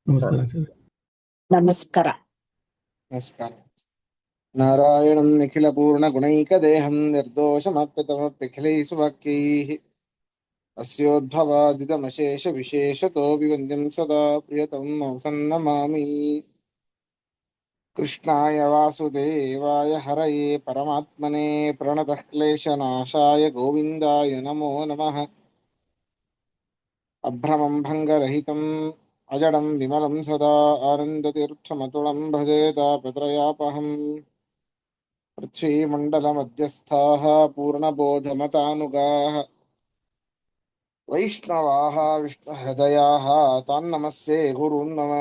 ನಮಸ್ಕಾರ ಆಚಾರ್ಯ. ನಮಸ್ಕಾರ. ನಮಸ್ಕಾರ. ನಾರಾಯಣಂ ನಿಖಿಲ ಪೂರ್ಣ ಗುಣೈಕ ದೇಹಂ ನಿರ್ದೋಷಮಾಪ್ಯತಮಪ್ಯಖಿಲೈಃ ಸುವಾಕ್ಯೈಃ ಅಸ್ಯೋದ್ಭವಾದಿದಮಶೇಷ ವಿಶೇಷತೋ ವಿವಂದ್ಯಂ ಸದಾ ಪ್ರಿಯತಮಂ ಸನ್ನಮಾಮಿ. ಕೃಷ್ಣಾಯ ವಾಸುದೇವಾಯ ಹರಯೇ ಪರಮಾತ್ಮನೇ ಪ್ರಣತಃ ಕ್ಲೇಶನಾಶಾಯ ಗೋವಿಂದಾಯ ನಮೋ ನಮಃ. ಅಭ್ರಮಂ ಭಂಗರಹಿತಂ ಅಜಡಂ ವಿಮಲಂ ಸದಾ ಆನಂದತೀರ್ಥಮತುಳಂ ಭಜೆ ತಾಪತ್ರಯಾಪಹಂ. ಪೃಥ್ವೀಮಂಡಲಮಧ್ಯಸ್ಥಾಃ ಪೂರ್ಣಬೋಧಮತಾನುಗಾಃ ವೈಷ್ಣವಾಃ ವಿಷ್ಣುಹೃದಯಾಃ ತಾನ್ನಮಸ್ಯೆ ಗುರುನ್ ನಮ.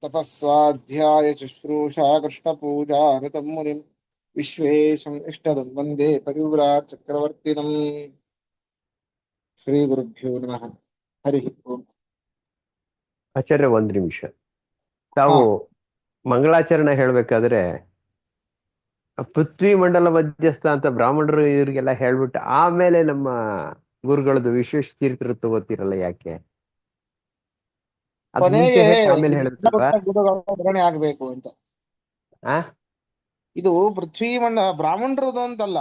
ತಪಸ್ವಾಧ್ಯಾಯ ಶುಶ್ರೂಷಾ ಕೃಷ್ಣಪೂಜಾ ಋತಂ ಮುನಿಂ ವಿಶ್ವೇಶಂ ಇಷ್ಟದಂ ವಂದೇ ಪರಿವ್ರಾಟ್ ಚಕ್ರವರ್ತಿನಂ. ಶ್ರೀ ಗುರುಭ್ಯೋ ನಮಃ. ಹರಿ ಓಂ. ಆಚಾರ್ಯ, ಒಂದ್ ನಿಮಿಷ. ತಾವು ಮಂಗಳಾಚರಣೆ ಹೇಳ್ಬೇಕಾದ್ರೆ ಪೃಥ್ವಿ ಮಂಡಲ ಮಧ್ಯಸ್ಥ ಅಂತ ಬ್ರಾಹ್ಮಣರು ಇವ್ರಿಗೆಲ್ಲ ಹೇಳ್ಬಿಟ್ಟು ಆಮೇಲೆ ನಮ್ಮ ಗುರುಗಳದ್ದು ವಿಶೇಷ ತೀರ್ಥರು ತಗೋತಿರಲ್ಲ, ಯಾಕೆ? ಅದ್ ಮುಂಚೆ ಕೊನೆಗೆ ಹೇಳಿ ಆಮೇಲೆ ಹೇಳ್ಬೇಕಲ್ವಾ? ಗುರುಗಳ ವರ್ಣನೆ ಆಗ್ಬೇಕು ಅಂತ. ಆ ಇದು ಬ್ರಾಹ್ಮಣರದು ಅಂತಲ್ಲ.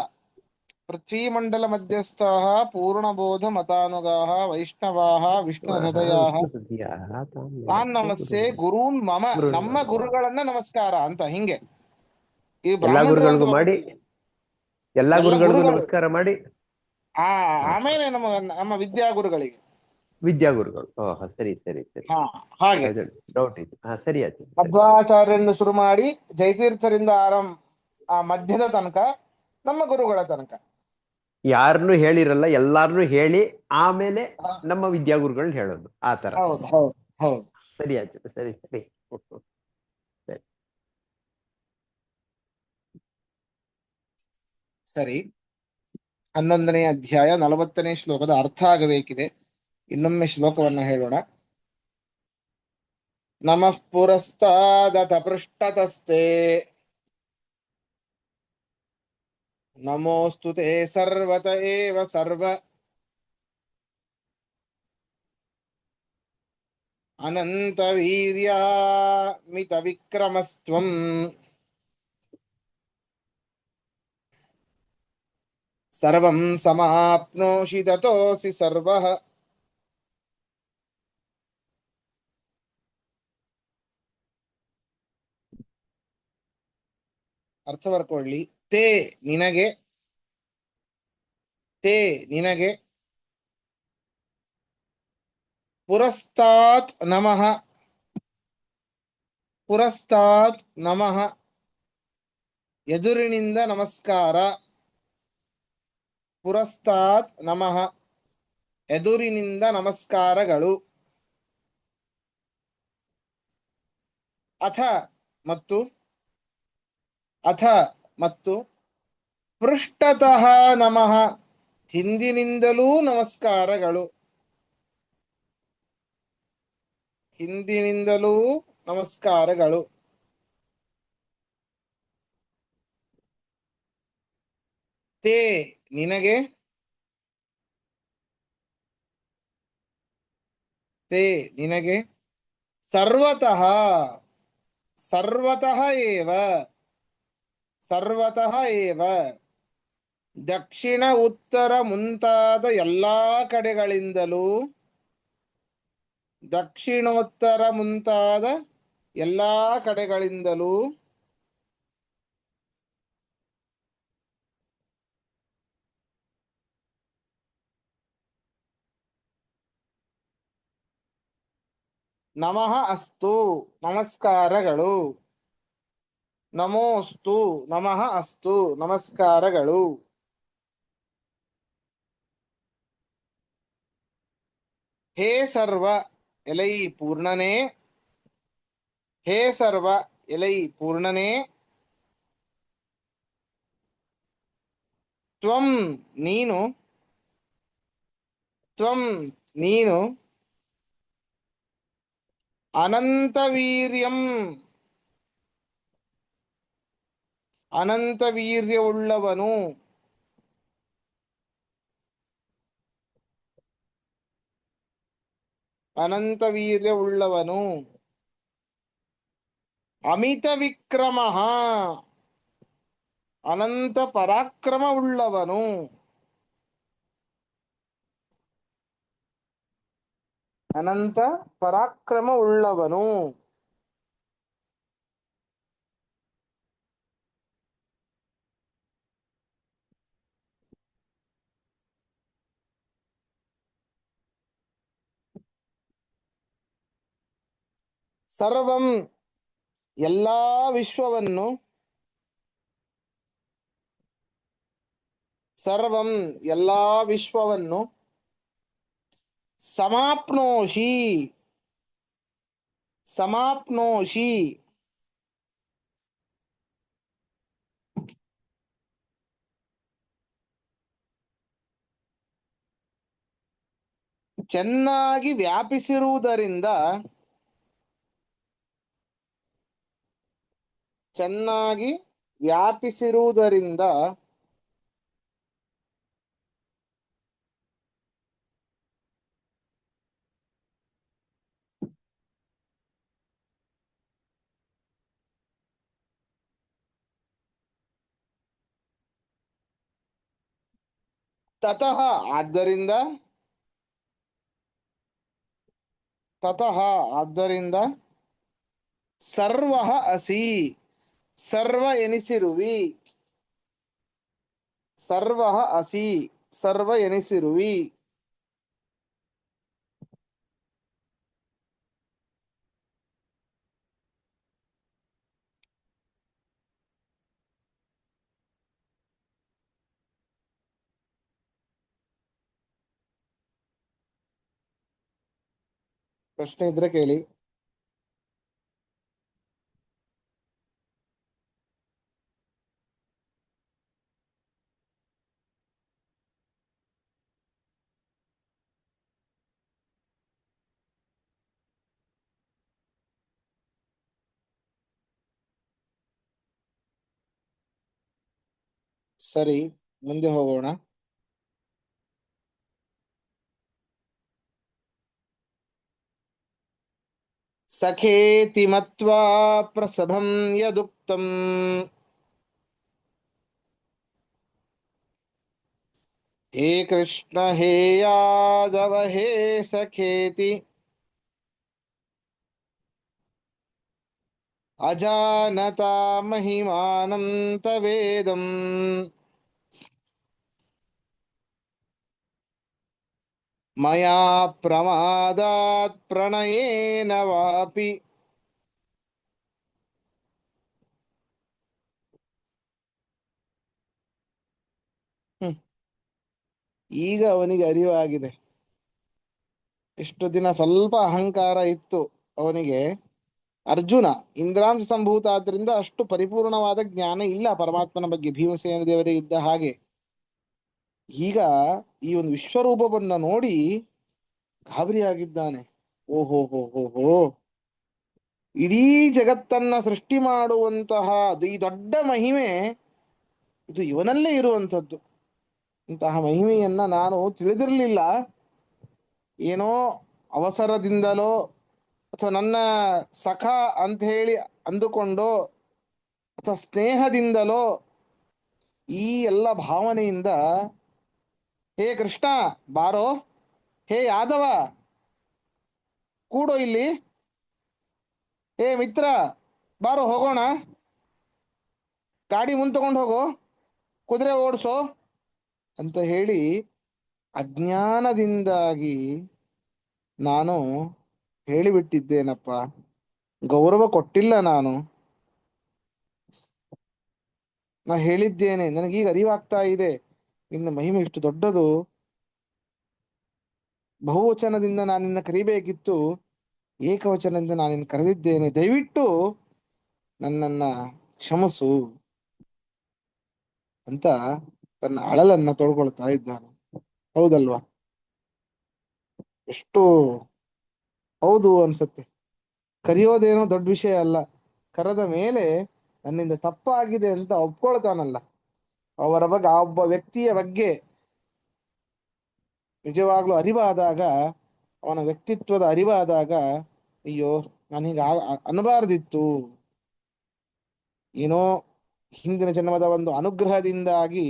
ಪೃಥ್ವಿ ಮಂಡಲ ಮಧ್ಯಸ್ಥ ಪೂರ್ಣಬೋಧ ಮತಾನುಗಾಹ ವೈಷ್ಣವಾಹ ವಿಷ್ಣು ಹೃದಯಾಹ ನಾನ್ ನಮಸ್ಸೆ ಗುರೂನ್ ಮಮ. ನಮ್ಮ ಗುರುಗಳನ್ನ ನಮಸ್ಕಾರ ಅಂತ. ಹಿಂಗೆ ಈ ಎಲ್ಲಾ ಗುರುಗಳಿಗೂ ಬ್ರಾಹ್ಮಣರು ಮಾಡಿ, ಎಲ್ಲಾ ಎಲ್ಲ ಗುರುಗಳಿಗೂ ಗುರುಗಳು. ನಮಸ್ಕಾರ ಮಾಡಿ. ಆಮೇಲೆ ನಮ್ಮ ವಿದ್ಯಾಗುರುಗಳಿಗೆ. ವಿದ್ಯಾಗುರುಗಳು. ಓಹ್, ಸರಿ ಸರಿ ಸರಿ. ಹಾಗೆ ಡೌಟ್ ಇತ್ತು. ಸರಿ ಆಯ್ತು. ಮಧ್ವಾಚಾರ್ಯರಿಂದ ಶುರು ಮಾಡಿ ಜಯತೀರ್ಥರಿಂದ ಮಧ್ಯದ ತನಕ ನಮ್ಮ ಗುರುಗಳ ತನಕ ಯಾರನ್ನು ಹೇಳಿರಲ್ಲ, ಎಲ್ಲಾರನ್ನು ಹೇಳಿ ಆಮೇಲೆ ನಮ್ಮ ವಿದ್ಯಾಗುರುಗಳನ್ನ ಹೇಳೋದು, ಆ ತರ. ಹೌದು ಹೌದು ಹೌದು. ಸರಿ ಆಯ್ತು. ಸರಿ ಸರಿ. ಸರಿ. 11ನೇ ಅಧ್ಯಾಯ 40ನೇ ಶ್ಲೋಕದ ಅರ್ಥ ಆಗಬೇಕಿದೆ. ಇನ್ನೊಮ್ಮೆ ಶ್ಲೋಕವನ್ನ ಹೇಳೋಣ. ನಮಃ ಪುರಸ್ತಾದತ ಪೃಷ್ಠತಸ್ತೆ ನಮೋಸ್ತು ತೇ ಸರ್ವತ ಏವ ಸರ್ವ ಅನಂತ ವೀರ್ಯಾಮಿತ ವಿಕ್ರಮಸ್ತ್ವಂ ಸರ್ವಂ ಸಮಾಪ್ನೋಷಿ ತತೋಸಿ ಸರ್ವಃ. ಅರ್ಥ ಬರ್ಕೊಳ್ಳಿ. ತೇ ನಿನಗೆ, ತೇ ನಿನಗೆ, ಪುರಸ್ತಾತ್ ನಮಃ, ಪುರಸ್ತಾತ್ ನಮಃ ಎದುರಿನಿಂದ ನಮಸ್ಕಾರ. ಪುರಸ್ತಾತ್ ನಮಃ ಎದುರಿನಿಂದ ನಮಸ್ಕಾರಗಳು. ಅಥ ಮತ್ತು, ಅಥ ಮತ್ತು, ಪೃಷ್ಠತಃ ನಮಃ ಹಿಂದಿನಿಂದಲೂ ನಮಸ್ಕಾರಗಳು. ಹಿಂದಿನಿಂದಲೂ ನಮಸ್ಕಾರಗಳು. ತೇ ನಿನಗೆ, ತೇ ನಿನಗೆ, ಸರ್ವತಃ, ಸರ್ವತಃ ಏವ, ಸರ್ವತಃ ಏವ, ದಕ್ಷಿಣ ಉತ್ತರ ಮುಂತಾದ ಎಲ್ಲಾ ಕಡೆಗಳಿಂದಲೂ, ದಕ್ಷಿಣೋತ್ತರ ಮುಂತಾದ ಎಲ್ಲಾ ಕಡೆಗಳಿಂದಲೂ ನಮಃ ಅಸ್ತು ನಮಸ್ಕಾರಗಳು. ನಮೋಸ್ತು ನಮಃ ಅಸ್ತು ನಮಸ್ಕಾರಗಳು. ಹೇ ಸರ್ವ ಎಲೈ ಪೂರ್ಣನೇ, ಹೇ ಸರ್ವ ಎಲೈ ಪೂರ್ಣನೇ, ತ್ವಂ ನೀನು, ತ್ವಂ ನೀನು, ಅನಂತವೀರ್ಯಂ ಅನಂತವೀರ್ಯವುಳ್ಳವನು, ಅನಂತ ವೀರ್ಯವುಳ್ಳವನು. ಅಮಿತ ವಿಕ್ರಮ, ಅನಂತ ಪರಾಕ್ರಮವುಳ್ಳವನು. ಅನಂತ ಪರಾಕ್ರಮವುಳ್ಳವನು. ಸರ್ವಂ ಎಲ್ಲಾ ವಿಶ್ವವನ್ನು, ಸರ್ವಂ ಎಲ್ಲಾ ವಿಶ್ವವನ್ನು ಸಮಾಪ್ನೋಷಿ, ಸಮಾಪ್ನೋಷಿ ಚೆನ್ನಾಗಿ ವ್ಯಾಪಿಸಿರುವುದರಿಂದ, ಚೆನ್ನಾಗಿ ವ್ಯಾಪಿಸಿರುವುದರಿಂದ ತತಃ ಆದ್ದರಿಂದ, ತತಃ ಆದ್ದರಿಂದ ಸರ್ವ ಅಸಿ ಸರ್ವ ಎನಿಸಿರುವಿ, ಸರ್ವ ಅಸಿ ಸರ್ವ ಎನಿಸಿರುವಿ. ಪ್ರಶ್ನೆ ಇದ್ರೆ ಕೇಳಿ. ಸರಿ, ಮುಂದೆ ಹೋಗೋಣ. ಸಖೇತಿ ಮತ್ವಾ ಪ್ರಸಭಂ ಯದುಕ್ತಂ ಹೇ ಕೃಷ್ಣ ಹೇ ಯಾದವ ಹೇ ಸಖೇತಿ ಅಜಾನತಾ ಮಹಿಮಾನಂ ತವೇದಂ ಮಯಾ ಪ್ರಮಾದಾತ್ ಪ್ರಣಯೇನ ವಾಪಿ. ಈಗ ಅವನಿಗೆ ಅರಿವಾಗಿದೆ. ಇಷ್ಟು ದಿನ ಸ್ವಲ್ಪ ಅಹಂಕಾರ ಇತ್ತು ಅವನಿಗೆ. ಅರ್ಜುನ ಇಂದ್ರಾಂಶ ಸಂಭೂತ ಆದ್ರಿಂದ ಅಷ್ಟು ಪರಿಪೂರ್ಣವಾದ ಜ್ಞಾನ ಇಲ್ಲ ಪರಮಾತ್ಮನ ಬಗ್ಗೆ, ಭೀಮಸೇನ ದೇವರಿಗೆ ಇದ್ದ ಹಾಗೆ. ಈಗ ಈ ಒಂದು ವಿಶ್ವರೂಪವನ್ನ ನೋಡಿ ಗಾಬರಿ ಆಗಿದ್ದಾನೆ. ಓಹೋ ಹೋ ಹೋ ಹೋ, ಇಡೀ ಜಗತ್ತನ್ನ ಸೃಷ್ಟಿ ಮಾಡುವಂತಹ ಈ ದೊಡ್ಡ ಮಹಿಮೆ ಇದು ಇವನಲ್ಲೇ ಇರುವಂಥದ್ದು. ಇಂತಹ ಮಹಿಮೆಯನ್ನ ನಾನು ತಿಳಿದಿರಲಿಲ್ಲ. ಏನೋ ಅವಸರದಿಂದಲೋ ಅಥವಾ ನನ್ನ ಸಖ ಅಂತ ಹೇಳಿ ಅಂದುಕೊಂಡೋ ಅಥವಾ ಸ್ನೇಹದಿಂದಲೋ ಈ ಎಲ್ಲ ಭಾವನೆಯಿಂದ ಹೇ ಕೃಷ್ಣ ಬಾರೋ, ಹೇ ಯಾದವ ಕೂಡೋ ಇಲ್ಲಿ, ಹೇ ಮಿತ್ರ ಬಾರೋ ಹೋಗೋಣ, ಗಾಡಿ ಮುಂದೆ ತಗೊಂಡು ಹೋಗೋ, ಕುದುರೆ ಓಡಿಸೋ ಅಂತ ಹೇಳಿ ಅಜ್ಞಾನದಿಂದಾಗಿ ನಾನು ಹೇಳಿಬಿಟ್ಟಿದ್ದೇನಪ್ಪ. ಗೌರವ ಕೊಟ್ಟಿಲ್ಲ ನಾನು. ನಾ ಹೇಳಿದ್ದೇನೆ, ನನಗೀಗ ಅರಿವಾಗ್ತಾ ಇದೆ ನಿನ್ನ ಮಹಿಮೆ ಇಷ್ಟು ದೊಡ್ಡದು. ಬಹುವಚನದಿಂದ ನಾನಿನ್ನ ಕರಿಬೇಕಿತ್ತು, ಏಕವಚನದಿಂದ ನಾನಿನ್ನು ಕರೆದಿದ್ದೇನೆ, ದಯವಿಟ್ಟು ನನ್ನನ್ನ ಕ್ಷಮಿಸು ಅಂತ ತನ್ನ ಅಳಲನ್ನ ತೊಳ್ಕೊಳ್ತಾ ಇದ್ದಾನೆ. ಹೌದಲ್ವಾ? ಎಷ್ಟು ಹೌದು ಅನ್ಸತ್ತೆ. ಕರೆಯೋದೇನೋ ದೊಡ್ಡ ವಿಷಯ ಅಲ್ಲ, ಕರೆದ ಮೇಲೆ ನನ್ನಿಂದ ತಪ್ಪಾಗಿದೆ ಅಂತ ಒಪ್ಕೊಳ್ತಾನಲ್ಲ, ಅವರ ಬಗ್ಗೆ, ಆ ಒಬ್ಬ ವ್ಯಕ್ತಿಯ ಬಗ್ಗೆ ನಿಜವಾಗ್ಲೂ ಅರಿವಾದಾಗ ಅವನ ವ್ಯಕ್ತಿತ್ವದ ಅರಿವಾದಾಗ ಅಯ್ಯೋ ನಾನೀಗ ಅನ್ನಬಾರದಿತ್ತು, ಏನೋ ಹಿಂದಿನ ಜನ್ಮದ ಒಂದು ಅನುಗ್ರಹದಿಂದಾಗಿ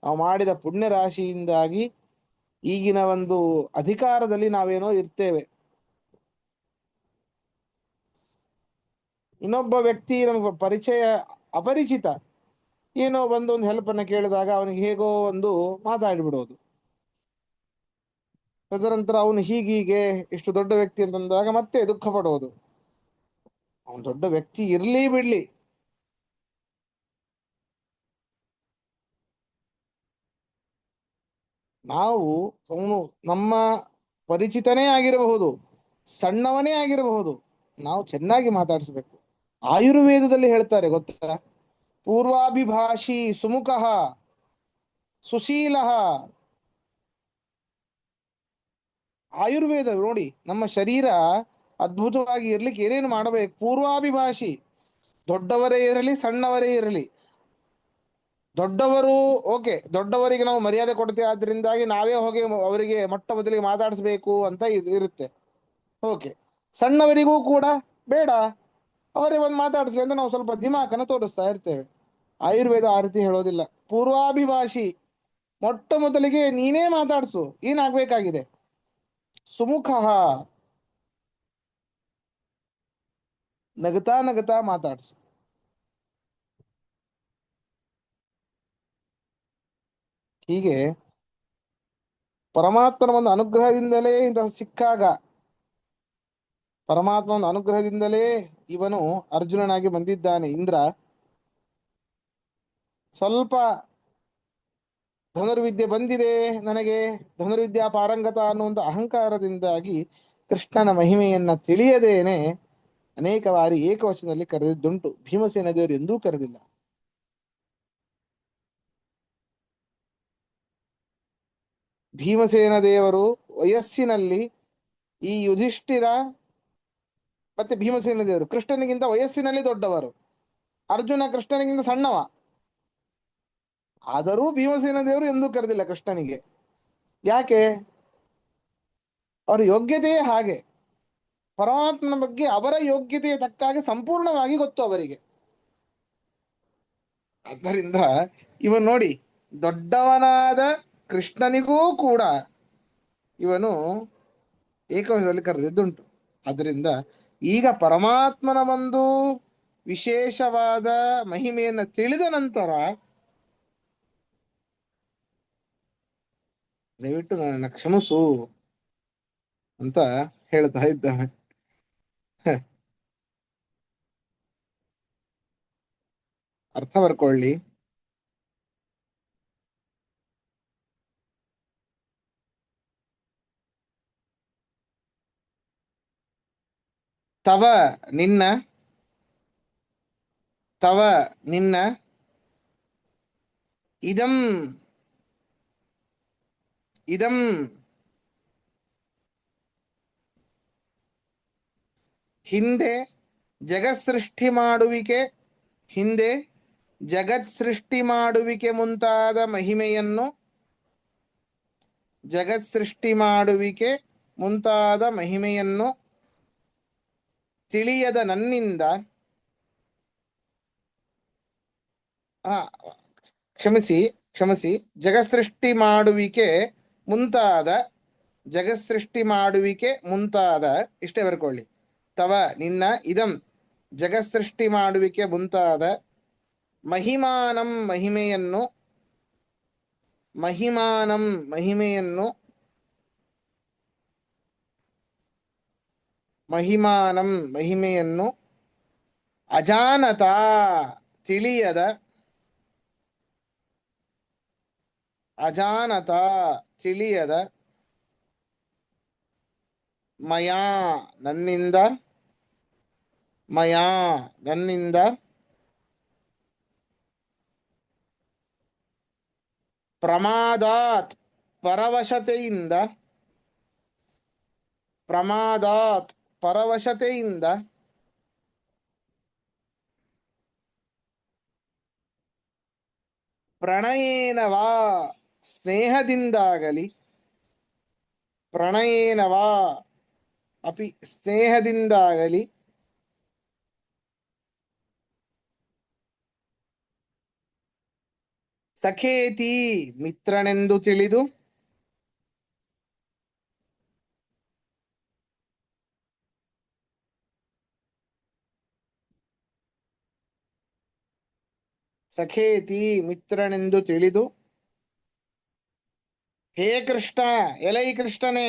ನಾವು ಮಾಡಿದ ಪುಣ್ಯ ರಾಶಿಯಿಂದಾಗಿ ಈಗಿನ ಒಂದು ಅಧಿಕಾರದಲ್ಲಿ ನಾವೇನೋ ಇರ್ತೇವೆ. ಇನ್ನೊಬ್ಬ ವ್ಯಕ್ತಿ ನಮಗೆ ಪರಿಚಯ ಅಪರಿಚಿತ ಏನೋ ಬಂದು ಒಂದು ಹೆಲ್ಪ್ ಅನ್ನ ಕೇಳಿದಾಗ ಅವನಿಗೆ ಹೇಗೋ ಒಂದು ಮಾತಾಡಿಬಿಡೋದು. ತದನಂತರ ಅವನು ಹೀಗೀಗೆ ಇಷ್ಟು ದೊಡ್ಡ ವ್ಯಕ್ತಿ ಅಂತಂದಾಗ ಮತ್ತೆ ದುಃಖ ಪಡೋದು. ಅವನು ದೊಡ್ಡ ವ್ಯಕ್ತಿ ಇರ್ಲಿ ಬಿಡ್ಲಿ, ನಾವು ಅವನು ನಮ್ಮ ಪರಿಚಿತನೇ ಆಗಿರಬಹುದು, ಸಣ್ಣವನೇ ಆಗಿರಬಹುದು, ನಾವು ಚೆನ್ನಾಗಿ ಮಾತಾಡಿಸ್ಬೇಕು. ಆಯುರ್ವೇದದಲ್ಲಿ ಹೇಳ್ತಾರೆ ಗೊತ್ತಾ, ಪೂರ್ವಾಭಿಭಾಷಿ ಸುಮುಖಃ ಸುಶೀಲಃ. ಆಯುರ್ವೇದ ನೋಡಿ, ನಮ್ಮ ಶರೀರ ಅದ್ಭುತವಾಗಿ ಇರ್ಲಿಕ್ಕೆ ಏನೇನು ಮಾಡಬೇಕು? ಪೂರ್ವಾಭಿಭಾಷಿ, ದೊಡ್ಡವರೇ ಇರಲಿ ಸಣ್ಣವರೇ ಇರಲಿ, ದೊಡ್ಡವರು ಓಕೆ, ದೊಡ್ಡವರಿಗೆ ನಾವು ಮರ್ಯಾದೆ ಕೊಡ್ತೇವೆ, ಆದ್ರಿಂದಾಗಿ ನಾವೇ ಹೋಗಿ ಅವರಿಗೆ ಮೊಟ್ಟ ಮೊದಲಿಗೆ ಮಾತಾಡಿಸ್ಬೇಕು ಅಂತ ಇರುತ್ತೆ. ಓಕೆ, ಸಣ್ಣವರಿಗೂ ಕೂಡ ಬೇಡ, ಅವರೇ ಒಂದು ಮಾತಾಡಿಸ್ಲಿ ಅಂತ ನಾವು ಸ್ವಲ್ಪ ದಿಮಾಕನ್ನು ತೋರಿಸ್ತಾ ಇರ್ತೇವೆ. ಆಯುರ್ವೇದ ಆ ರೀತಿ ಹೇಳೋದಿಲ್ಲ. ಪೂರ್ವಾಭಿಭಾಷಿ, ಮೊಟ್ಟ ಮೊದಲಿಗೆ ನೀನೇ ಮಾತಾಡಿಸು, ಏನಾಗ್ಬೇಕಾಗಿದೆ? ಸುಮುಖ, ನಗತಾ ನಗತಾ ಮಾತಾಡಿಸು. ಹೀಗೆ ಪರಮಾತ್ಮನ ಒಂದು ಅನುಗ್ರಹದಿಂದಲೇ ಇಂತಹ ಸಿಕ್ಕಾಗ, ಪರಮಾತ್ಮ ಒಂದು ಅನುಗ್ರಹದಿಂದಲೇ ಇವನು ಅರ್ಜುನನಾಗಿ ಬಂದಿದ್ದಾನೆ. ಇಂದ್ರ ಸ್ವಲ್ಪ ಧನುರ್ವಿದ್ಯೆ ಬಂದಿದೆ ನನಗೆ, ಧನುರ್ವಿದ್ಯಾ ಪಾರಂಗತ ಅನ್ನುವಂಥ ಅಹಂಕಾರದಿಂದಾಗಿ ಕೃಷ್ಣನ ಮಹಿಮೆಯನ್ನ ತಿಳಿಯದೇನೆ ಅನೇಕ ಬಾರಿ ಏಕವಚನದಲ್ಲಿ ಕರೆದಿದ್ದುಂಟು. ಭೀಮಸೇನ ದೇವರು ಎಂದೂ ಕರೆದಿಲ್ಲ. ಭೀಮಸೇನ ದೇವರು ವಯಸ್ಸಿನಲ್ಲಿ ಈ ಯುಧಿಷ್ಠಿರ ಮತ್ತೆ ಭೀಮಸೇನ ದೇವರು ಕೃಷ್ಣನಿಗಿಂತ ವಯಸ್ಸಿನಲ್ಲಿ ದೊಡ್ಡವರು, ಅರ್ಜುನ ಕೃಷ್ಣನಿಗಿಂತ ಸಣ್ಣವ. ಆದರೂ ಭೀಮಸೇನ ದೇವರು ಎಂದೂ ಕರೆದಿಲ್ಲ ಕೃಷ್ಣನಿಗೆ. ಯಾಕೆ? ಅವರ ಯೋಗ್ಯತೆಯೇ ಹಾಗೆ. ಪರಮಾತ್ಮನ ಬಗ್ಗೆ ಅವರ ಯೋಗ್ಯತೆಯ ತಕ್ಕಾಗಿ ಸಂಪೂರ್ಣವಾಗಿ ಗೊತ್ತು ಅವರಿಗೆ. ಆದ್ದರಿಂದ ಇವನು ನೋಡಿ, ದೊಡ್ಡವನಾದ ಕೃಷ್ಣನಿಗೂ ಕೂಡ ಇವನು ಏಕವಚನದಲ್ಲಿ ಕರೆದಿದ್ದುಂಟು. ಆದ್ದರಿಂದ ಈಗ ಪರಮಾತ್ಮನ ಒಂದು ವಿಶೇಷವಾದ ಮಹಿಮೆಯನ್ನು ತಿಳಿದ ನಂತರ ದಯವಿಟ್ಟು ನನ್ನ ಕ್ಷಮಿಸು ಅಂತ ಹೇಳ್ತಾ ಇದ್ದಾನೆ. ಅರ್ಥ ಬರ್ಕೊಳ್ಳಿ. ತವ ನಿನ್ನ, ತವ ನಿನ್ನ, ಇದಂ ಇದಂ ಹಿಂದೆ ಜಗತ್ ಸೃಷ್ಟಿ ಮಾಡುವಿಕೆ, ಹಿಂದೆ ಜಗತ್ ಸೃಷ್ಟಿ ಮಾಡುವಿಕೆ ಮುಂತಾದ ಮಹಿಮೆಯನ್ನು, ಜಗತ್ ಸೃಷ್ಟಿ ಮಾಡುವಿಕೆ ಮುಂತಾದ ಮಹಿಮೆಯನ್ನು ತಿಳಿಯದ ನನ್ನಿಂದ, ಕ್ಷಮಿಸಿ ಕ್ಷಮಿಸಿ, ಜಗತ್ಸೃಷ್ಟಿ ಮಾಡುವಿಕೆ ಮುಂತಾದ, ಜಗತ್ಸೃಷ್ಟಿ ಮಾಡುವಿಕೆ ಮುಂತಾದ, ಇಷ್ಟೇ ಬರ್ಕೊಳ್ಳಿ. ತವ ನಿನ್ನ, ಇದಂ ಜಗತ್ಸೃಷ್ಟಿ ಮಾಡುವಿಕೆ ಮುಂತಾದ, ಮಹಿಮಾನಂ ಮಹಿಮೆಯನ್ನು, ಮಹಿಮಾನಂ ಮಹಿಮೆಯನ್ನು, ಮಹಿಮಾನಂ ಮಹಿಮೆಯನ್ನು, ಅಜಾನತ ತಿಳಿಯದ, ಅಜಾನತ ತಿಳಿಯದ, ಮಯಾ ನನ್ನಿಂದ, ಮಯಾ ನನ್ನಿಂದ, ಪ್ರಮಾದಾತ್ ಪರವಶತೆಯಿಂದ, ಪ್ರಮಾದಾತ್ ಪರವಶತೆಯಿಂದ, ಪ್ರಣಯೇನವಾ ಸ್ನೇಹದಿಂದಾಗಲಿ, ಪ್ರಣಯೇನವಾ ಅಪಿ ಸ್ನೇಹದಿಂದಾಗಲಿ ಸಖೇತಿ ಮಿತ್ರನೆಂದು ತಿಳಿದು ಸಖೇತಿ ಮಿತ್ರನೆಂದು ತಿಳಿದು ಹೇ ಕೃಷ್ಣ ಎಲೈ ಕೃಷ್ಣನೇ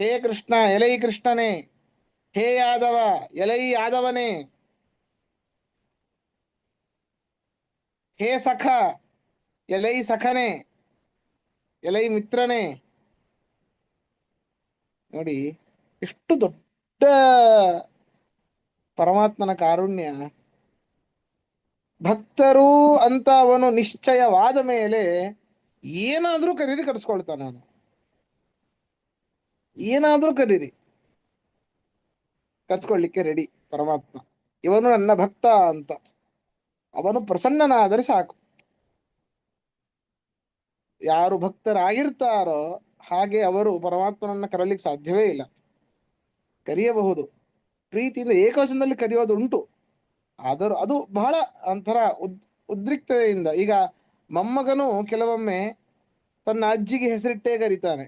ಹೇ ಕೃಷ್ಣ ಎಲೈ ಕೃಷ್ಣನೇ ಹೇ ಯಾದವ ಎಲೈ ಯಾದವನೇ ಹೇ ಸಖ ಎಲೈ ಸಖನೇ ಎಲೈ ಮಿತ್ರನೇ. ನೋಡಿ ಎಷ್ಟು ದೊಡ್ಡ ಪರಮಾತ್ಮನ ಕಾರುಣ್ಯ. ಭಕ್ತರು ಅಂತ ಅವನು ನಿಶ್ಚಯವಾದ ಮೇಲೆ ಏನಾದ್ರೂ ಕರೀರಿ ಕರೆಸ್ಕೊಳ್ತಾನೆ ಅವನು. ಏನಾದ್ರೂ ಕರೀರಿ ಕರ್ಸ್ಕೊಳ್ಳಿಕ್ಕೆ ರೆಡಿ ಪರಮಾತ್ಮ. ಇವನು ನನ್ನ ಭಕ್ತ ಅಂತ ಅವನು ಪ್ರಸನ್ನನಾದರೆ ಸಾಕು. ಯಾರು ಭಕ್ತರಾಗಿರ್ತಾರೋ ಹಾಗೆ ಅವರು ಪರಮಾತ್ಮನನ್ನ ಕರೆಯಲಿಕ್ಕೆ ಸಾಧ್ಯವೇ ಇಲ್ಲ. ಕರೆಯಬಹುದು, ಪ್ರೀತಿಯಿಂದ ಏಕವಚನದಲ್ಲಿ ಕರೆಯೋದು ಉಂಟು, ಆದರೂ ಅದು ಬಹಳ ಒಂಥರ ಉದ್ರಿಕ್ತತೆಯಿಂದ. ಈಗ ಮೊಮ್ಮಗನು ಕೆಲವೊಮ್ಮೆ ತನ್ನ ಅಜ್ಜಿಗೆ ಹೆಸರಿಟ್ಟೇ ಕರೀತಾನೆ,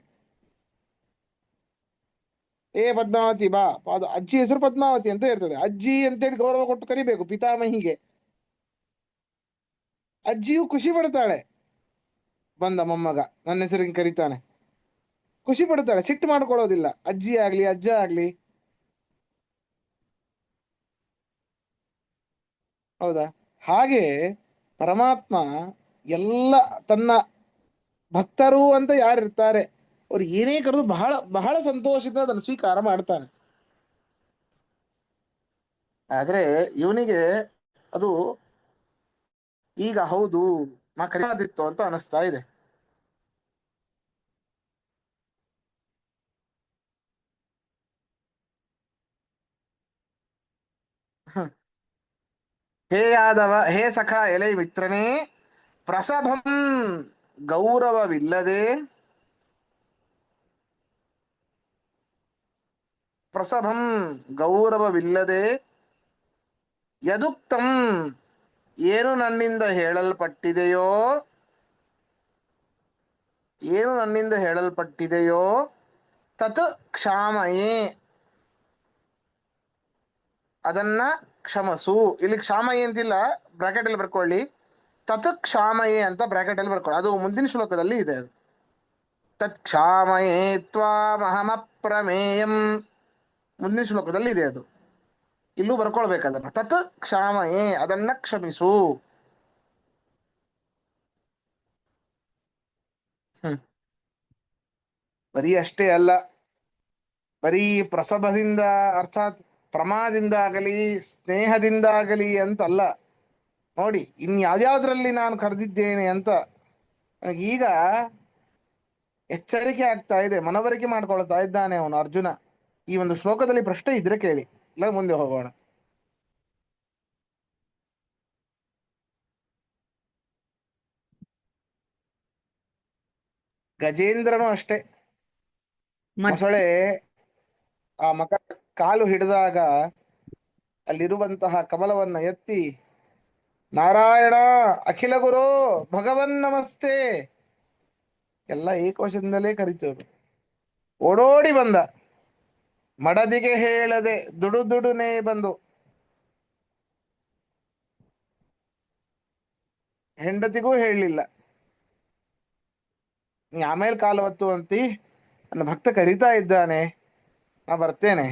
ಏ ಪದ್ಮಾವತಿ ಬಾ. ಅದು ಅಜ್ಜಿ ಹೆಸರು ಪದ್ಮಾವತಿ ಅಂತ ಇರ್ತದೆ. ಅಜ್ಜಿ ಅಂತೇಳಿ ಗೌರವ ಕೊಟ್ಟು ಕರಿಬೇಕು ಪಿತಾಮಹಿಗೆ. ಅಜ್ಜಿಯು ಖುಷಿ ಪಡ್ತಾಳೆ, ಬಂದ ಮೊಮ್ಮಗ ನನ್ನ ಹೆಸರಿಗೆ ಕರೀತಾನೆ, ಖುಷಿ ಪಡ್ತಾಳೆ, ಸಿಟ್ಟು ಮಾಡ್ಕೊಳ್ಳೋದಿಲ್ಲ. ಅಜ್ಜಿ ಆಗ್ಲಿ ಅಜ್ಜ ಆಗ್ಲಿ, ಹೌದಾ? ಹಾಗೆ ಪರಮಾತ್ಮ ಎಲ್ಲ ತನ್ನ ಭಕ್ತರು ಅಂತ ಯಾರಿರ್ತಾರೆ ಅವ್ರು ಏನೇ ಕರೆದು ಬಹಳ ಬಹಳ ಸಂತೋಷದಿಂದ ಅದನ್ನು ಸ್ವೀಕಾರ ಮಾಡ್ತಾನೆ. ಆದ್ರೆ ಇವನಿಗೆ ಅದು ಈಗ ಹೌದು ನಾ ಕರೆಯಾದಿತ್ತು ಅಂತ ಅನಿಸ್ತಾ ಇದೆ. ಹೇ ಯಾದವ ಹೇ ಸಖ ಎಲೈ ಮಿತ್ರನೇ ಪ್ರಸಭಂ ಗೌರವವಿಲ್ಲದೆ ಪ್ರಸಭಂ ಗೌರವವಿಲ್ಲದೆ ಯದುಕ್ತಂ ಏನು ನನ್ನಿಂದ ಹೇಳಲ್ಪಟ್ಟಿದೆಯೋ ಏನು ನನ್ನಿಂದ ಹೇಳಲ್ಪಟ್ಟಿದೆಯೋ ತತ್ ಕ್ಷಾಮಯೇ ಅದನ್ನ ಕ್ಷಮಸು. ಇಲ್ಲಿ ಕ್ಷಾಮಯೇ ಅಂತಿಲ್ಲ, ಬ್ರಾಕೆಟ್ ಅಲ್ಲಿ ಬರ್ಕೊಳ್ಳಿ. ತತ್ ಕ್ಷಾಮಯೇ ಅಂತ ಬ್ರಾಕೆಟ್ ಅಲ್ಲಿ ಬರ್ಕೊಳ್ಳಿ, ಅದು ಮುಂದಿನ ಶ್ಲೋಕದಲ್ಲಿ ಇದೆ. ಅದು ತತ್ ಕ್ಷಾಮಯೇ ತ್ವಾಮಹಮಪ್ರಮೇಯಂ ಮುಂದಿನ ಶ್ಲೋಕದಲ್ಲಿ ಇದೆ. ಅದು ಇಲ್ಲೂ ಬರ್ಕೊಳ್ಬೇಕು ಅದನ್ನ. ತತ್ ಕ್ಷಾಮಯೇ ಅದನ್ನ ಕ್ಷಮಿಸು. ಹ್ಮ್ ಬರೀ ಅಷ್ಟೇ ಅಲ್ಲ, ಬರೀ ಪ್ರಸಭದಿಂದ ಅರ್ಥಾತ್ ಪ್ರಮಾದಿಂದ ಸ್ನೇಹದಿಂದಾಗಲಿ ಅಂತಲ್ಲ. ನೋಡಿ ಇನ್ಯಾವ್ಯಾವ್ದ್ರಲ್ಲಿ ನಾನು ಕರೆದಿದ್ದೇನೆ ಅಂತ ಈಗ ಎಚ್ಚರಿಕೆ ಆಗ್ತಾ ಇದೆ, ಮನವರಿಕೆ ಮಾಡ್ಕೊಳ್ತಾ ಇದ್ದಾನೆ ಅವನು ಅರ್ಜುನ. ಈ ಒಂದು ಶ್ಲೋಕದಲ್ಲಿ ಪ್ರಶ್ನೆ ಇದ್ರೆ ಕೇಳಿ, ಇಲ್ಲ ಮುಂದೆ ಹೋಗೋಣ. ಗಜೇಂದ್ರನು ಅಷ್ಟೇ, ಮೊಸಳೆ ಆ ಮಕ ಕಾಲು ಹಿಡಿದಾಗ ಅಲ್ಲಿರುವಂತಹ ಕಮಲವನ್ನ ಎತ್ತಿ ನಾರಾಯಣ ಅಖಿಲ ಗುರು ಭಗವನ್ ನಮಸ್ತೆ ಎಲ್ಲ ಏಕವಚನದಲ್ಲೇ ಕರಿತೇವೆ. ಓಡೋಡಿ ಬಂದ, ಮಡದಿಗೆ ಹೇಳದೆ ದುಡುನೆ ಬಂದು, ಹೆಂಡತಿಗೂ ಹೇಳಲಿಲ್ಲ. ನೀ ಆಮೇಲೆ ಕಾಲು ಹೊತ್ತು ಅಂತಿ, ನನ್ನ ಭಕ್ತ ಕರೀತಾ ಇದ್ದಾನೆ, ನಾ ಬರ್ತೇನೆ,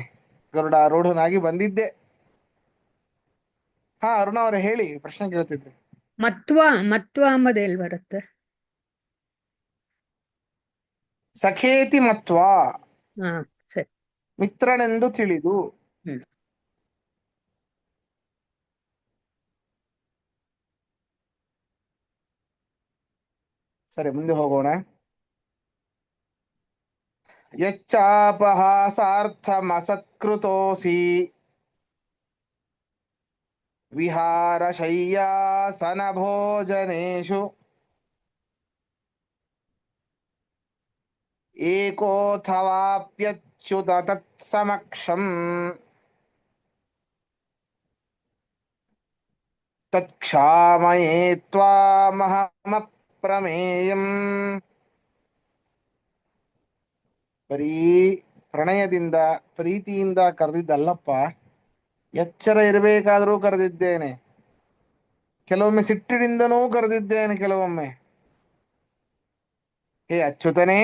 ಗರುಡಾರೂಢನಾಗಿ ಬಂದಿದ್ದೆ. ಹಾ ಅರುಣ ಅವರೇ ಹೇಳಿ, ಪ್ರಶ್ನೆ ಕೇಳ್ತಿದ್ರಿ. ಮತ್ವ ಅಂಬುದು ಎಲ್ಲಿ ಬರುತ್ತೆ? ಸಖೇತಿ ಮತ್ವ ಹಾ ಸರಿ. ಮಿತ್ರನೆಂದು ತಿಳಿದು. ಹ್ಮ್ ಸರಿ ಮುಂದೆ ಹೋಗೋಣ. ಯಚ್ಚಾಪಹಾಸಾರ್ಥಮಸತ್ಕೃತೋಸಿ ವಿಹಾರಶಯ್ಯಾಸನ ಭೋಜನೇಶು ಏಕೋಥವಾಪ್ಯಚ್ಯುತ ತತ್ಸಮಕ್ಷಂ ತತ್ಕ್ಷಾಮಯೇ ತ್ವಾಮಹಮಪ್ರಮೇಯಂ. ಬರೀ ಪ್ರಣಯದಿಂದ ಪ್ರೀತಿಯಿಂದ ಕರೆದಿದ್ದಲ್ಲಪ್ಪ, ಎಚ್ಚರ ಇರಬೇಕಾದರೂ ಕರೆದಿದ್ದೇನೆ, ಕೆಲವೊಮ್ಮೆ ಸಿಟ್ಟಿನಿಂದನೂ ಕರೆದಿದ್ದೇನೆ, ಕೆಲವೊಮ್ಮೆ. ಹೇ ಅಚ್ಯುತನೇ,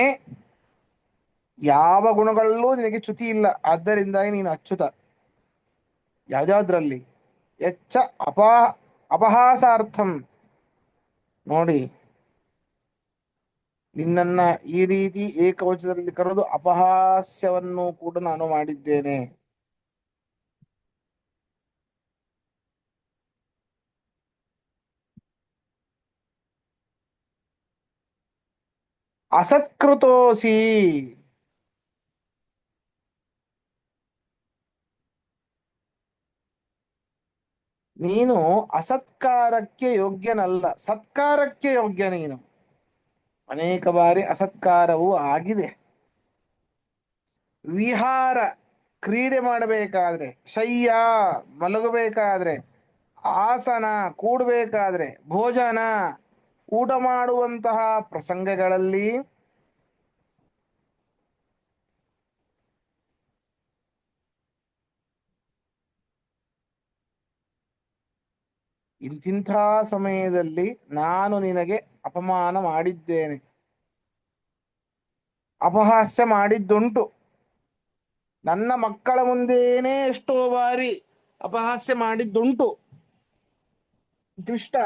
ಯಾವ ಗುಣಗಳಲ್ಲೂ ನಿನಗೆ ಚ್ಯುತಿ ಇಲ್ಲ, ಆದ್ದರಿಂದಾಗಿ ನೀನು ಅಚ್ಯುತ. ಯಾವ್ದಾದ್ರಲ್ಲಿ ಎಚ್ಚ ಅಪಹಾಸಾರ್ಥಂ. ನೋಡಿ, ನಿನ್ನನ್ನ ಈ ರೀತಿ ಏಕವಚನದಲ್ಲಿ ಕರೆದು ಅಪಹಾಸ್ಯವನ್ನು ಕೂಡ ನಾನು ಮಾಡಿದ್ದೇನೆ. ಅಸತ್ಕೃತೋಸಿ, ನೀನು ಅಸತ್ಕಾರಕ್ಕೆ ಯೋಗ್ಯನಲ್ಲ, ಸತ್ಕಾರಕ್ಕೆ ಯೋಗ್ಯ ನೀನು. ಅನೇಕ ಬಾರಿ ಅಸತ್ಕಾರವೂ ಆಗಿದೆ. ವಿಹಾರ, ಕ್ರೀಡೆ ಮಾಡಬೇಕಾದ್ರೆ, ಶಯ್ಯ, ಮಲಗಬೇಕಾದ್ರೆ, ಆಸನ, ಕೂಡಬೇಕಾದ್ರೆ, ಭೋಜನ, ಊಟ ಮಾಡುವಂತಹ ಪ್ರಸಂಗಗಳಲ್ಲಿ ಇಂತಿಂಥ ಸಮಯದಲ್ಲಿ ನಾನು ನಿನಗೆ ಅಪಮಾನ ಮಾಡಿದ್ದೇನೆ, ಅಪಹಾಸ್ಯ ಮಾಡಿದ್ದುಂಟು. ನನ್ನ ಮಕ್ಕಳ ಮುಂದೇನೆ ಎಷ್ಟೋ ಬಾರಿ ಅಪಹಾಸ್ಯ ಮಾಡಿದ್ದುಂಟು. ಕೃಷ್ಣ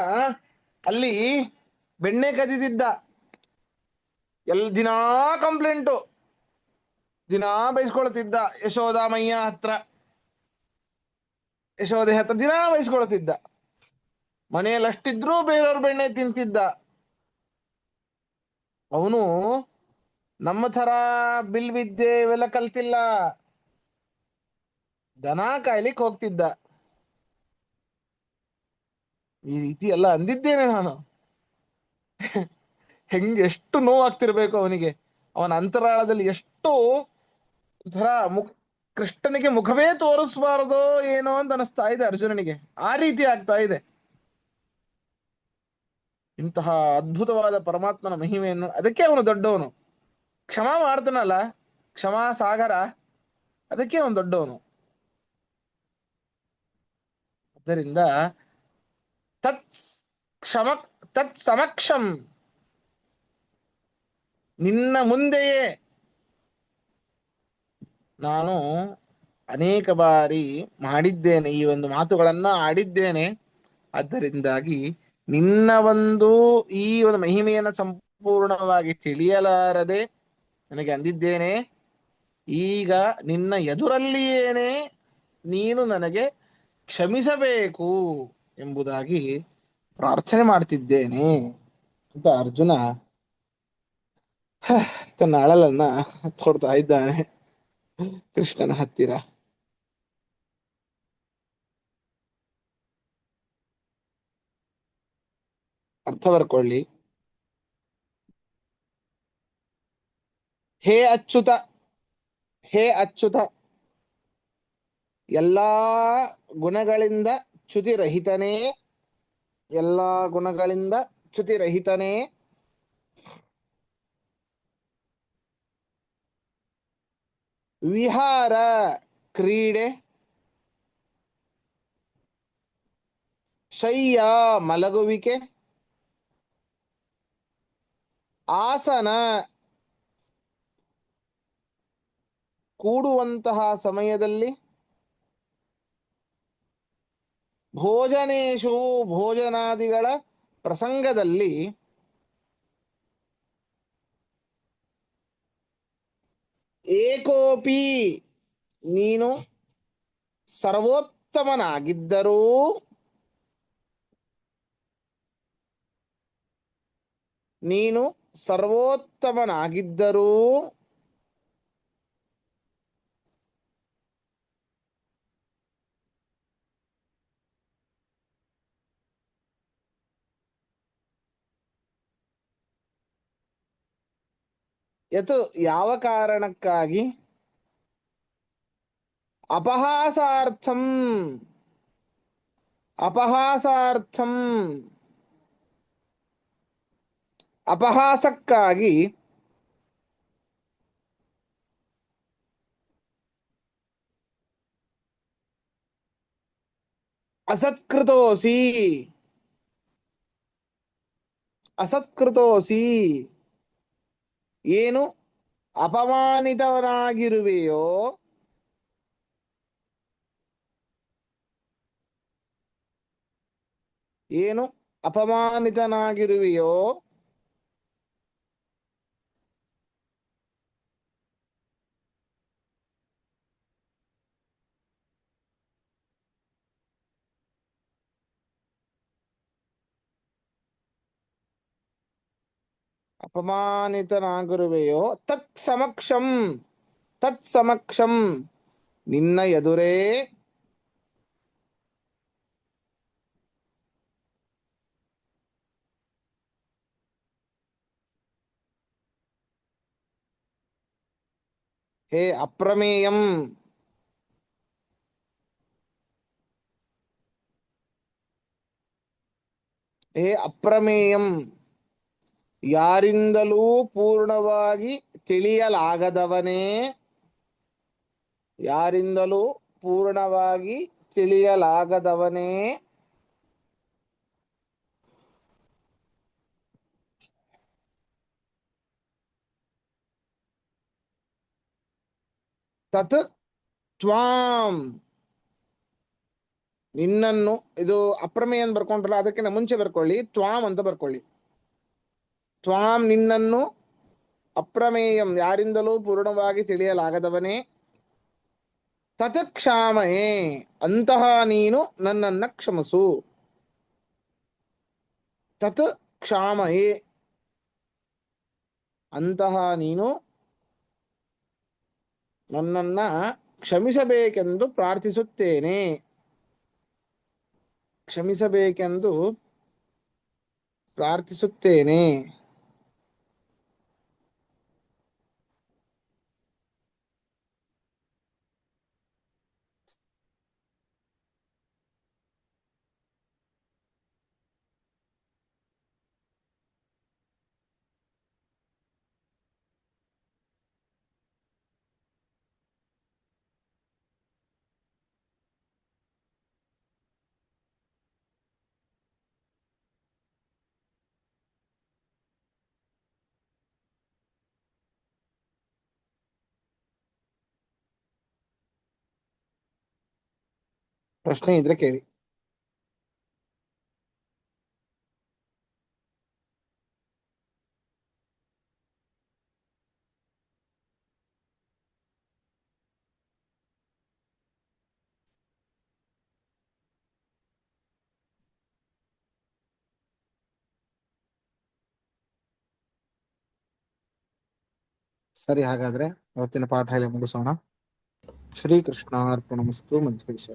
ಅಲ್ಲಿ ಬೆಣ್ಣೆ ಕದಿದಿದ್ದ, ದಿನಾ ಕಂಪ್ಲೇಂಟು, ದಿನಾ ಬೈಸ್ಕೊಳ್ತಿದ್ದ ಯಶೋದಾಮಯ್ಯ ಹತ್ರ, ಯಶೋದೆ ಹತ್ರ ದಿನಾ ಬೈಸ್ಕೊಳ್ತಿದ್ದ. ಮನೆಯಲ್ಲಿ ಅಷ್ಟಿದ್ರೂ ಬೇರೆಯವ್ರ ಬೆಣ್ಣೆ ತಿಂತಿದ್ದ. ಅವನು ನಮ್ಮ ಥರ ಬಿಲ್ವಿದ್ಯೆ ಇವೆಲ್ಲ ಕಲ್ತಿಲ್ಲ, ದನ ಕಾಯ್ಲಿಕ್ಕೆ ಹೋಗ್ತಿದ್ದ. ಈ ರೀತಿ ಎಲ್ಲ ಅಂದಿದ್ದೇನೆ ನಾನು. ಎಷ್ಟು ನೋವಾಗ್ತಿರ್ಬೇಕು ಅವನಿಗೆ, ಅವನ ಅಂತರಾಳದಲ್ಲಿ ಎಷ್ಟು ಥರ ಕೃಷ್ಣನಿಗೆ ಮುಖವೇ ತೋರಿಸಬಾರದೋ ಏನೋ ಅಂತ ಅನಿಸ್ತಾ ಇದೆ ಅರ್ಜುನನಿಗೆ. ಆ ರೀತಿ ಆಗ್ತಾ ಇದೆ. ಇಂತಹ ಅದ್ಭುತವಾದ ಪರಮಾತ್ಮನ ಮಹಿಮೆಯನ್ನು, ಅದಕ್ಕೆ ಅವನು ದೊಡ್ಡವನು. ಕ್ಷಮಾ ಮಾಡ್ತಾನಲ್ಲ, ಕ್ಷಮಾ ಸಾಗರ, ಅದಕ್ಕೆ ಅವನು ದೊಡ್ಡವನು. ಆದ್ದರಿಂದ ತತ್ ಸಮಕ್ಷಂ, ನಿನ್ನ ಮುಂದೆಯೇ ನಾನು ಅನೇಕ ಬಾರಿ ಮಾಡಿದ್ದೇನೆ, ಈ ಒಂದು ಮಾತುಗಳನ್ನ ಆಡಿದ್ದೇನೆ. ಆದ್ದರಿಂದಾಗಿ ನಿನ್ನ ಈ ಒಂದು ಮಹಿಮೆಯನ್ನು ಸಂಪೂರ್ಣವಾಗಿ ತಿಳಿಯಲಾರದೆ ನನಗೆ ಅಂದಿದ್ದೇನೆ. ಈಗ ನಿನ್ನ ಎದುರಲ್ಲಿಯೇನೆ ನೀನು ನನಗೆ ಕ್ಷಮಿಸಬೇಕು ಎಂಬುದಾಗಿ ಪ್ರಾರ್ಥನೆ ಮಾಡ್ತಿದ್ದೇನೆ ಅಂತ ಅರ್ಜುನ ತನ್ನ ಅಳಲನ್ನ ತೋಡ್ತಾ ಇದ್ದಾನೆ ಕೃಷ್ಣನ ಹತ್ತಿರ. ಅರ್ಥ ಬರ್ಕೊಳ್ಳಿ. ಹೇ ಅಚ್ಯುತ, ಹೇ ಅಚ್ಯುತ, ಎಲ್ಲಾ ಗುಣಗಳಿಂದ ಚ್ಯುತಿರಹಿತನೇ, ಎಲ್ಲಾ ಗುಣಗಳಿಂದ ಚ್ಯುತಿರಹಿತನೇ, ವಿಹಾರ, ಕ್ರೀಡೆ, ಶಯ್ಯ, ಮಲಗುವಿಕೆ, ಆಸನ, ಕೂಡುವಂತಹ ಸಮಯದಲ್ಲಿ, ಭೋಜನೇಶು, ಭೋಜನಾದಿಗಳ ಪ್ರಸಂಗದಲ್ಲಿ, ಏಕೋಪಿ, ನೀನು ಸರ್ವೋತ್ತಮನಾಗಿದ್ದರೂ, ನೀನು ಸರ್ವೋತ್ತಮನಾಗಿದ್ದರೂ ಯತ್ ಯಾವ ಕಾರಣಕ್ಕಾಗಿ ಅಪಹಾಸಾರ್ಥಂ ಅಪಹಾಸಾರ್ಥಂ ಅಪಹಾಸಕ್ಕಾಗಿ ಅಸತ್ಕೃತೋಸಿ ಅಸತ್ಕೃತೋಸಿ ಏನು ಅಪಮಾನಿತವನಾಗಿರುವೆಯೋ ಏನು ಅಪಮಾನಿತನಾಗಿರುವೆಯೋ ಅಪಮಾನಿತನಾಗಿರುವೆಯೋ ತತ್ ಸಮಕ್ಷಂ ನಿನ್ನ ಎದುರೇ ಹೇ ಅಪ್ರಮೇಯಂ ಹೇ ಅಪ್ರಮೇಯಂ ಯಾರಿಂದಲೂ ಪೂರ್ಣವಾಗಿ ತಿಳಿಯಲಾಗದವನೇ ಯಾರಿಂದಲೂ ಪೂರ್ಣವಾಗಿ ತಿಳಿಯಲಾಗದವನೇ ತತ್ ತ್ವಾಂ ನಿನ್ನನ್ನು ಇದು ಅಪ್ರಮೇಯ ಅಂತ ಬರ್ಕೊಂಡ್ರಲ್ಲ ಅದಕ್ಕಿಂತ ಮುಂಚೆ ಬರ್ಕೊಳ್ಳಿ ತ್ವಾಂ ಅಂತ ಬರ್ಕೊಳ್ಳಿ ತ್ವಾಂ ನಿನ್ನನ್ನು ಅಪ್ರಮೇಯಂ ಯಾರಿಂದಲೂ ಪೂರ್ಣವಾಗಿ ತಿಳಿಯಲಾಗದವನೇ ತತ್ ಕ್ಷಾಮಯೇ ಅಂತಹ ನೀನು ನನ್ನನ್ನ ಕ್ಷಮಿಸು ತತ್ ಕ್ಷಾಮಯೇ ಅಂತಹ ನೀನು ನನ್ನನ್ನ ಕ್ಷಮಿಸಬೇಕೆಂದು ಪ್ರಾರ್ಥಿಸುತ್ತೇನೆ ಕ್ಷಮಿಸಬೇಕೆಂದು ಪ್ರಾರ್ಥಿಸುತ್ತೇನೆ ಪ್ರಶ್ನೆ ಇದ್ರೆ ಕೇಳಿ ಸರಿ ಹಾಗಾದ್ರೆ ಇವತ್ತಿನ ಪಾಠ ಇಲ್ಲಿ ಮುಗಿಸೋಣ ಶ್ರೀಕೃಷ್ಣಾರ್ಪಣಮಸ್ತು ಮಧ್ವೇಶ